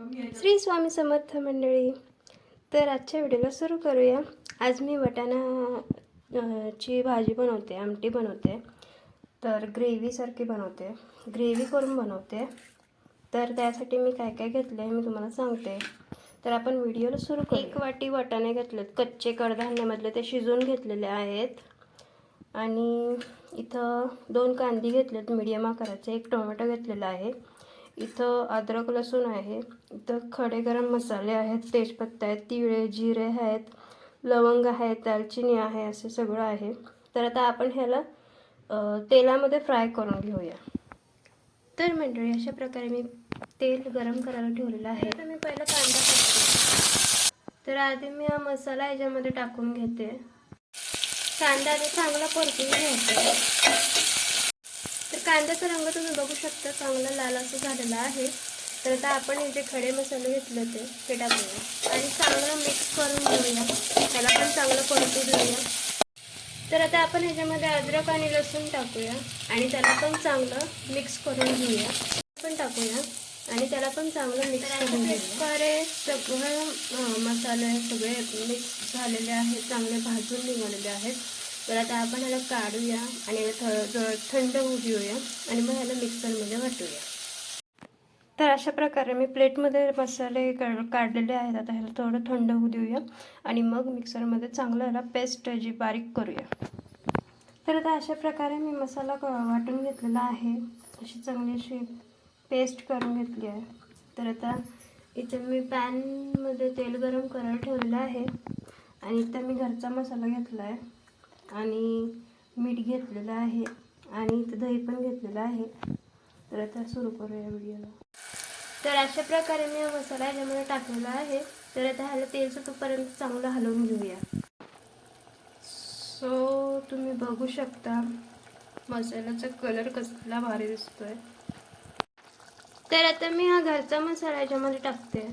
श्री स्वामी समर्थ मंडळी. तर आजच्या व्हिडिओला सुरू करूया. आज मी वाटाणा ची भाजी बनवते, आमटी बनवते. तर ग्रेव्हीसारखी बनवते, ग्रेव्ही करून बनवते. तर त्यासाठी मी काय काय घेतलं आहे मी तुम्हाला सांगते. तर आपण व्हिडिओला सुरू करू. 1 वाटी वाटाणे घेतलेत, कच्चे कडधान्यामधले, ते शिजवून घेतलेले आहेत. आणि इथं 2 कांदे घेतलेत मीडियम आकाराचे, 1 टोमॅटो घेतलेला आहे. इथं अद्रक लसूण आहे. इथं खडे गरम मसाले आहेत, तेजपत्ता आहेत, तिळे जिरे आहेत, लवंग आहे, दालचिनी आहे, असे सगळं आहे. तर आता आपण ह्याला तेलामध्ये फ्राय करून घेऊया. तर मंडळी, अशा प्रकारे मी तेल गरम करायला ठेवलेलं आहे. तर मी पहिला कांदा टाकते. तर आधी मी हा मसाला ह्याच्यामध्ये टाकून घेते. कांदा आधी चांगला परतून घ्यायचा. तर कांद्याचा रंग तुम्ही बघू शकता, चांगला लाल असं झालेला आहे. तर आता आपण हे जे खडे मसाले घेतले ते टाकूया आणि चांगलं मिक्स करून घेऊया. त्याला पण चांगलं परतू देऊया. तर आता आपण ह्याच्यामध्ये अद्रक आणि लसूण टाकूया आणि त्याला पण चांगलं मिक्स करून घेऊया. पण टाकूया आणि त्याला पण चांगलं मिक्स करून घेऊया. सगळं मसाले सगळे मिक्स झालेले आहेत, चांगले भाजून निघालेले आहेत. तर आता आपण ह्याला काढूया आणि याला थंड होऊ देऊया आणि मग ह्याला मिक्सरमध्ये वाटूया. तर अशा प्रकारे मी प्लेटमध्ये मसाले काढलेले आहेत. आता ह्याला थोडं थंड होऊ देऊया आणि मग मिक्सरमध्ये चांगलं ह्याला पेस्ट जी बारीक करूया. तर आता अशा प्रकारे मी मसाला वाटून घेतलेला आहे. अशी चांगली अशी पेस्ट करून घेतली आहे. तर आता इथे मी पॅनमध्ये तेल गरम करायला ठेवलेलं आहे आणि इथं मी घरचा मसाला घेतला आहे आणि मीठ घेतलेलं आहे आणि इथं दही पण घेतलेलं आहे. तर आता सुरू करूया व्हिडिओला. तर अशा प्रकारे मी हा मसाला ह्याच्यामध्ये टाकलेला आहे. तर आता ह्याला तेल सुटेपर्यंत चांगलं हलवून घेऊया. सो तुम्ही बघू शकता मसाल्याचा कलर कसला भारी दिसतोय. तर आता मी हा घरचा मसाला ह्याच्यामध्ये टाकते.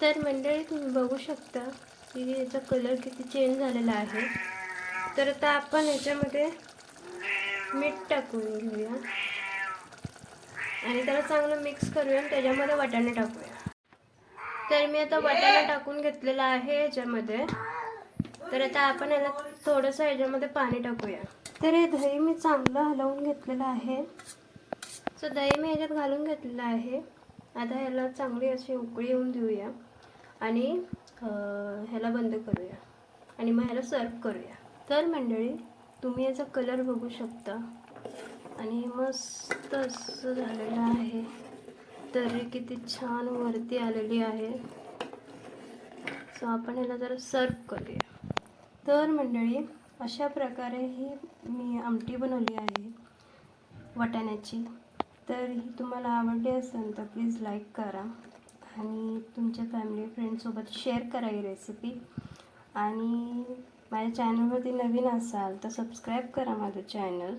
तर मंडळी, तुम्ही बघू शकता की याचा कलर किती चेंज झालेला आहे. तर आता आपण ह्याच्यामध्ये मीठ टाकून घेऊया आणि त्याला चांगलं मिक्स करूया आणि त्याच्यामध्ये वाटाणे टाकूया. तर मी आता वाटाणा टाकून घेतलेला आहे ह्याच्यामध्ये. तर आता आपण ह्याला थोडंसं ह्याच्यामध्ये पाणी टाकूया. तर हे दही मी चांगलं हलवून घेतलेलं आहे. सो दही मी ह्याच्यात घालून घेतलेलं आहे. आता ह्याला चांगली अशी उकळी येऊन देऊया आणि ह्याला बंद करूया आणि मग ह्याला सर्व करूया. तर मंडळी, तुम्ही याचा कलर बघू शकता आणि मस्त असं झालेलं आहे. तरी किती छान वरती आलेली आहे. सो आपण ह्याला जरा सर्व करूया. तर मंडळी, अशा प्रकारे ही मी आमटी बनवली आहे वाटाण्याची. तर ही तुम्हाला आवडली असेल तर प्लीज लाईक करा आणि तुमच्या फॅमिली फ्रेंडसोबत शेअर करा ही रेसिपी. आणि माझ्या चॅनलवरती नवीन असाल तर सबस्क्राईब करा माझं चॅनल.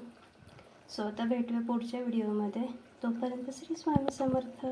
सो आता भेटूया पुढच्या व्हिडिओमध्ये. तोपर्यंत श्री स्वामी समर्थ.